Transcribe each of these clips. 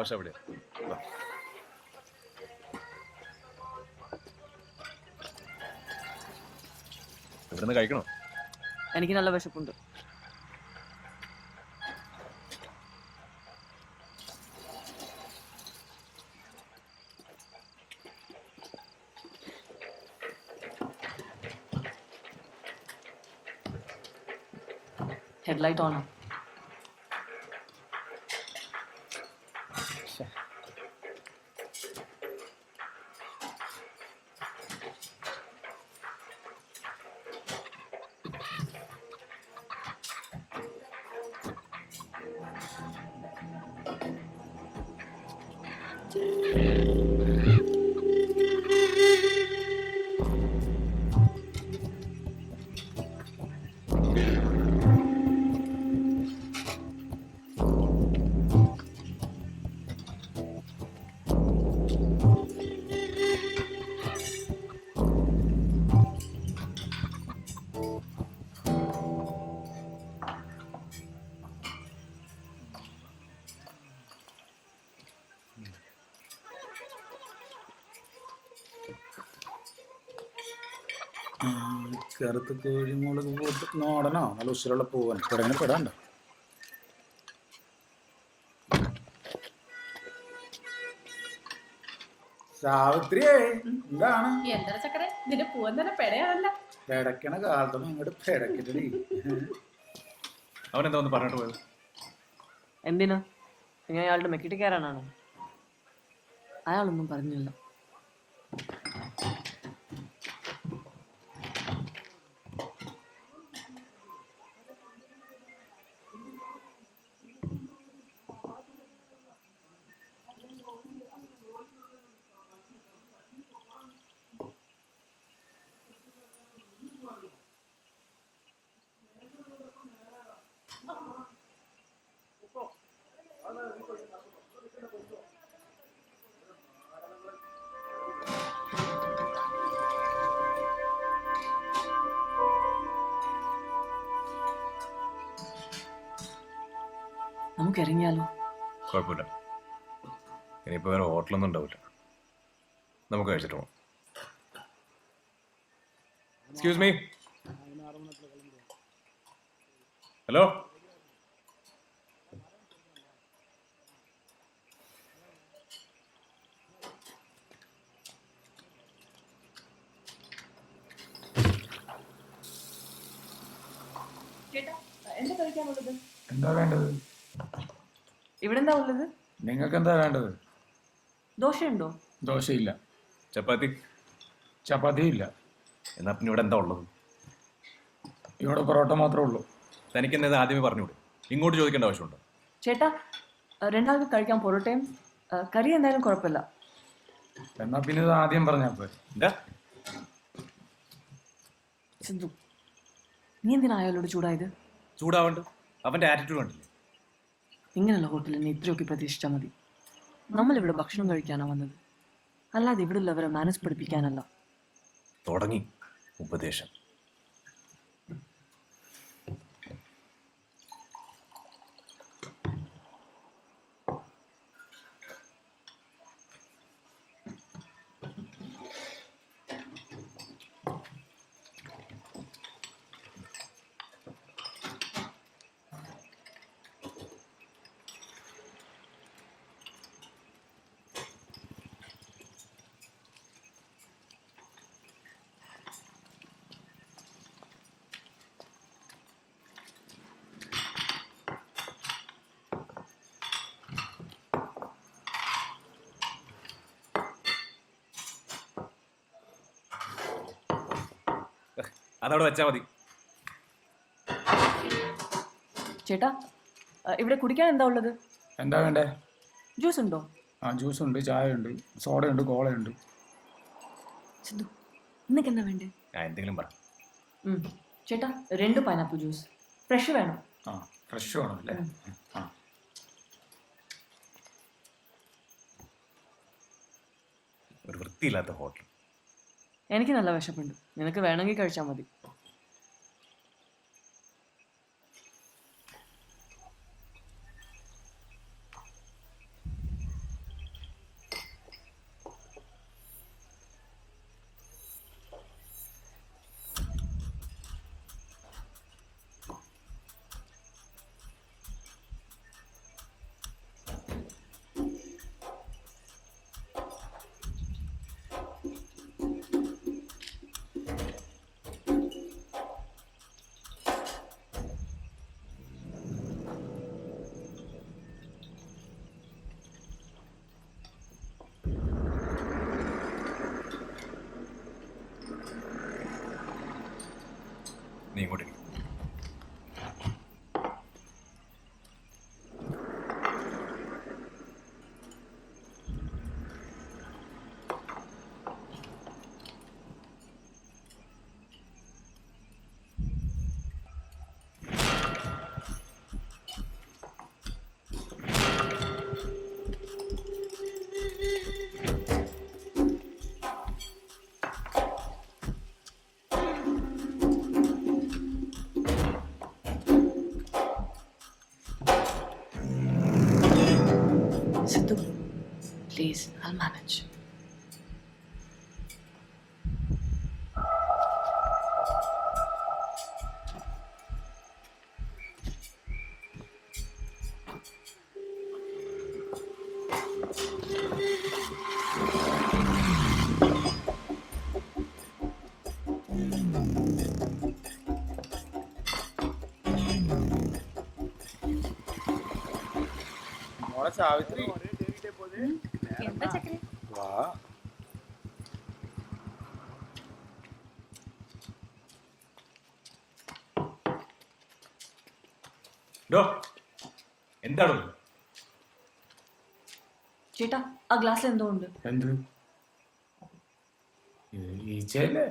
Wash എവിടെ? ഇവിടുന്ന് കഴിക്കണോ? എനിക്ക് നല്ല വിശപ്പുണ്ട്. ഹെഡ്ലൈറ്റ് ഓണോ? കറുത്ത് കോഴിമുളക് പോട്ട് നോടനോ നല്ല ഉശിരുള്ള പൂവൻ ഇവിടെ പെടാണ്ട. സാവിത്രിയേ, എന്താണ് പെടക്കണ കാലത്തൊന്നും ഇങ്ങോട്ട് പെടക്കിട്ടടി. അവനെന്താ ഒന്ന് പറഞ്ഞിട്ട് പോയത്? എന്തിനാ? നിങ്ങൾ അയാളുടെ മെക്കിട്ട് കയറാനാണോ? അയാളൊന്നും പറഞ്ഞില്ല. നമുക്ക് ഇറങ്ങിയാലോ? കുഴപ്പമില്ല, ഇനിയിപ്പോൾ വേറെ ഹോട്ടലൊന്നും ഉണ്ടാവില്ല. നമുക്ക് കഴിച്ചിട്ട് പോകാം. Excuse me. ഹലോ, എന്താ വേണ്ടത്? ഇവിടെ എന്താ ഉള്ളത്? നിങ്ങൾക്ക് എന്താ വേണ്ടത്? ദോശയുണ്ടോ? ദോശയില്ല. ചപ്പാത്തി? ചപ്പാത്തി ഇല്ല. എന്നാ പിന്നെ ഇവിടെ എന്താ ഉള്ളത്? ഇവിടെ പൊറോട്ട മാത്രമേ ഉള്ളൂ. തനിക്ക് എന്നത് ആദ്യമേ പറഞ്ഞുകൂടെ? ഇങ്ങോട്ട് ചോദിക്കേണ്ട ആവശ്യമുണ്ടോ? ചേട്ടാ, രണ്ടാൾക്ക് കഴിക്കാൻ പൊറോട്ടയും കറി എന്തായാലും കുഴപ്പമില്ല. എന്നാ പിന്നെ ഇത് ആദ്യം പറഞ്ഞാൽ പോരെ. എന്താ സിന്ധു, നീ എന്തിനാ അയാളോട് ചൂടായത്? ചൂടാവണ്ട്? അവന്റെ ആറ്റിറ്റ്യൂഡ് കണ്ടില്ലേ? ഇങ്ങനെയുള്ള ഹോട്ടലിൽ നീ ഇത്രയൊക്കെ പ്രതീക്ഷിച്ചാൽ മതി. നമ്മളിവിടെ ഭക്ഷണം കഴിക്കാനാണ് വന്നത്, അല്ലാതെ ഇവിടെ ഉള്ളവരെ മാനസ് പഠിപ്പിക്കാനല്ല. തുടങ്ങി ഉപദേശം. അതവിടെ വെച്ചാൽ മതി. ചേട്ടാ, ഇവിടെ കുടിക്കാൻ എന്താ ഉള്ളത്? എന്താ വേണ്ടേ? ജ്യൂസ് ഉണ്ടോ? ആ, ജ്യൂസ് ഉണ്ട്, ചായ ഉണ്ട്, സോഡയുണ്ട്, കോളയുണ്ട്. സിന്ധു, നിനക്ക് എന്താ വേണ്ടേ? ഞാൻ എന്തെങ്കിലും പറ. ചേട്ടാ, 2 പൈനാപ്പിൾ ജ്യൂസ് ഫ്രഷ് വേണം. ആ, ഫ്രഷ് വേണം അല്ലേ? ആ, ഒരു വൃത്തിയില്ലാത്ത ഹോട്ടൽ. എനിക്ക് നല്ല വിശപ്പുണ്ട്, നിനക്ക് വേണമെങ്കിൽ കഴിച്ചാൽ മതി. നീ ഇങ്ങോട്ട് ഇരിക്ക്. Sidhu, please, I'll manage. മോളെ സാവിത്രി എന്താ ചക്കരെ വാ. ഡോ എന്താണോ ചേട്ടാ ആ ഗ്ലാസ്സിൽ എന്തോ ഉണ്ട്. എന്ത് ഈച്ചയല്ലേ?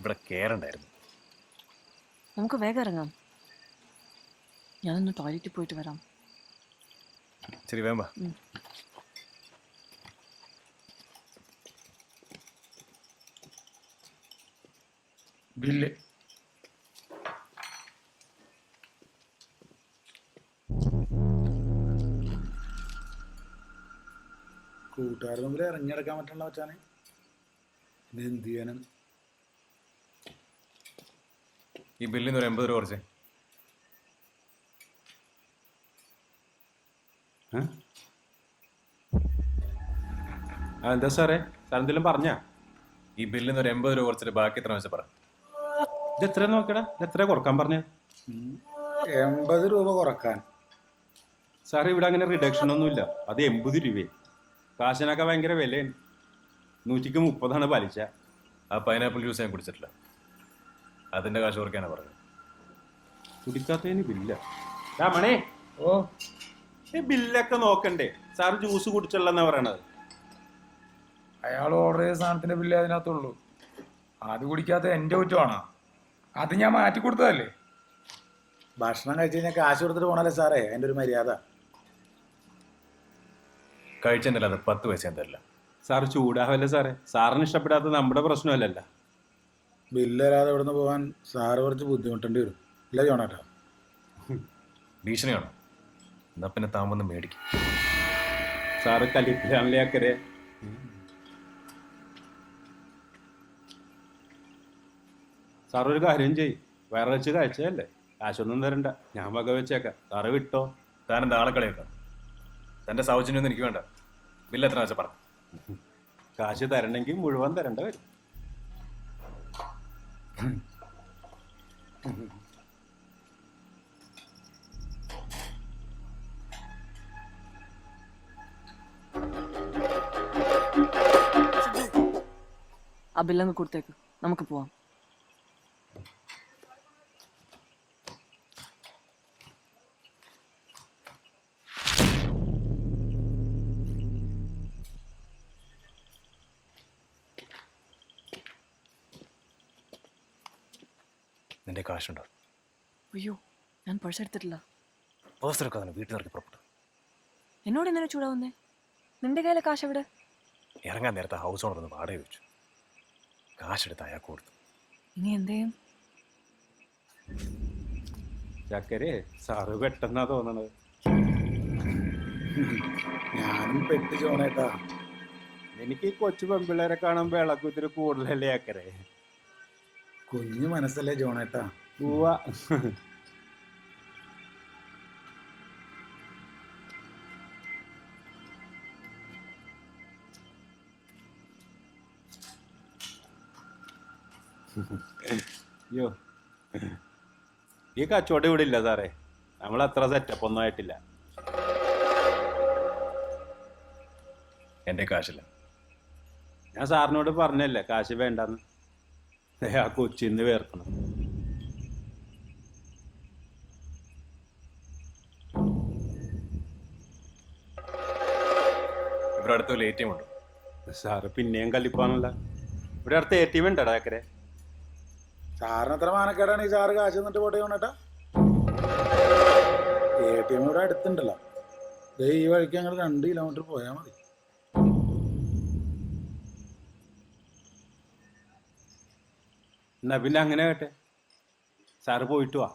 ഇവിടെ കേറണ്ടായിരുന്നു. നമുക്ക് വേഗം ഇറങ്ങാം. ഞാനൊന്ന് ടോയ്ലറ്റിൽ പോയിട്ട് വരാം. ശരി വേമ്പ. ബില്ല് കൂട്ടുകാരുടെ മുമ്പിൽ ഇറങ്ങിയെടുക്കാൻ പറ്റണ വെച്ചാണ് എന്ത് ചെയ്യാനാണ്? ഈ ബില്ലിൽ നിന്ന് ഒരു 80 രൂപ കുറച്ചേ. എന്താ സാറേ, സാർ എന്തെങ്കിലും പറഞ്ഞാ? ഈ ബില്ലിൽ നിന്ന് ഒരു 80 രൂപ കുറച്ചിട്ട് ബാക്കി എത്ര വെച്ചാൽ പറ. ഇത് എത്ര നോക്കടാ, ഇത് എത്ര കുറക്കാൻ പറഞ്ഞേ? 80 രൂപ കുറക്കാൻ. സാറേ ഇവിടെ അങ്ങനെ റിഡക്ഷൻ ഒന്നുമില്ല, അത് 80 രൂപയെ. കാശിനൊക്കെ ഭയങ്കര വിലയാണ്. 130 പലിശ. ആ പൈനാപ്പിൾ ജ്യൂസ് ഞാൻ കുടിച്ചിട്ടില്ല, അതിന്റെ കാശ് കുറയ്ക്കാനാണ് പറഞ്ഞത്. കുടിക്കാത്തതിന് ബില്ല. മണേ, ഓ ഈ ബില്ലൊക്കെ നോക്കണ്ടേ? സാർ ജ്യൂസ് കുടിച്ചുള്ളെന്നാ പറയണത്. അയാൾ ഓർഡർ ചെയ്ത സാധനത്തിന്റെ ബില്ല് അതിനകത്തുള്ളൂ. അത് കുടിക്കാത്ത എന്റെ കുറ്റമാണോ? അത് ഞാൻ മാറ്റി കൊടുത്തതല്ലേ. ഭക്ഷണം കഴിച്ച് കഴിഞ്ഞാൽ കാശ് കൊടുത്തിട്ട് പോണല്ലേ സാറേ, അതിൻ്റെ ഒരു മര്യാദ. കഴിച്ചെന്നല്ല അത് 10 പൈസ തരില്ല. സാർ ചൂടാവല്ലേ സാറേ, സാറിന് ഇഷ്ടപ്പെടാത്ത നമ്മുടെ പ്രശ്നമല്ലല്ലോ. ബില്ലല്ലാതെ ഇവിടുന്ന് പോകാൻ സാറ് കുറച്ച് ബുദ്ധിമുട്ടേണ്ടി വരും. ഇല്ല ജോണേട്ടാ? ഭീഷണിയാണോ? എന്നാ പിന്നെ താൻ വന്ന് മേടിക്കും. സാറ് കലിപ്പിലാണല്ലേ അക്കരെ. സാർ ഒരു കാര്യം ചെയ്യ്, വേറെ വെച്ച് കഴിച്ചതല്ലേ, കാശൊന്നും തരണ്ട, ഞാൻ വക വെച്ചേക്കാം. സാറ് വിട്ടോ. താൻ എന്താ ആളെ കളിയാക്കാം? തന്റെ സൗജന്യമൊന്നും എനിക്ക് വേണ്ട. ബില്ല് എത്ര വെച്ചാൽ പറ. കാശ് തരണമെങ്കിൽ മുഴുവൻ തരേണ്ട വരും. ആ ബില്ലങ്ങ് കൊടുത്തേക്ക്, നമുക്ക് പോവാം. നിന്റെ കാശുണ്ടോ? അയ്യോ, ഞാൻ പേഴ്സ് എടുത്തിട്ടില്ല. പേഴ്സ് എടുക്കാതെ വീട്ടിൽ നിറക്കി പുറപ്പെട്ടു. എന്നോട് എന്തിനാ ചൂടാവുന്നേ? നിന്റെ കയ്യിലെ കാശ് എവിടെ? ഇറങ്ങാൻ നേരത്തെ ഹൗസ് ഓണർ ഒന്ന് വാടക വെച്ചു. കാശെടുത്ത് അയാൾക്ക് കൊടുത്തു. ഇനി എന്തേയും? ചക്കരെ സാറ് പെട്ടെന്നാ തോന്നണത്. ഞാനും പെട്ട് ജോണേട്ടാ. എനിക്ക് ഈ കൊച്ചു പെമ്പിള്ളേരെ കാണുമ്പോ ഇളക്കുത്തിരി കൂടുതലല്ലേ ചക്കരെ. കുഞ്ഞു മനസ്സല്ലേ ജോണേട്ടാ. പോവാ. അയ്യോ, ഈ കച്ചവടം ഇവിടെ ഇല്ല സാറേ. നമ്മൾ അത്ര സെറ്റപ്പ് ഒന്നും ആയിട്ടില്ല. എൻ്റെ കാശില്ല. ഞാൻ സാറിനോട് പറഞ്ഞല്ലേ കാശ് വേണ്ടെന്ന്. ആ കൊച്ചിന്ന് വേർക്കണം. ഇവിടെ അടുത്ത് വല്ല ATM ഉണ്ടോ? സാറ് പിന്നെയും കലിപ്പാണല്ല. ഇവിടെ അടുത്ത് ATM ഉണ്ടോ ചക്കരെ? സാറിന് എത്ര മാനക്കേടാണ് ഈ സാറ് കാശ് തന്നിട്ട് പോട്ടെ ജോണേട്ടാ. ATM ഇവിടെ അടുത്തുണ്ടല്ലോ. ദേ ഈ വഴിക്ക് ഞങ്ങൾ 2 കിലോമീറ്റർ പോയാൽ മതി. എന്നാ പിന്നെ അങ്ങനെ കേട്ടെ, സാറ് പോയിട്ട് വാ.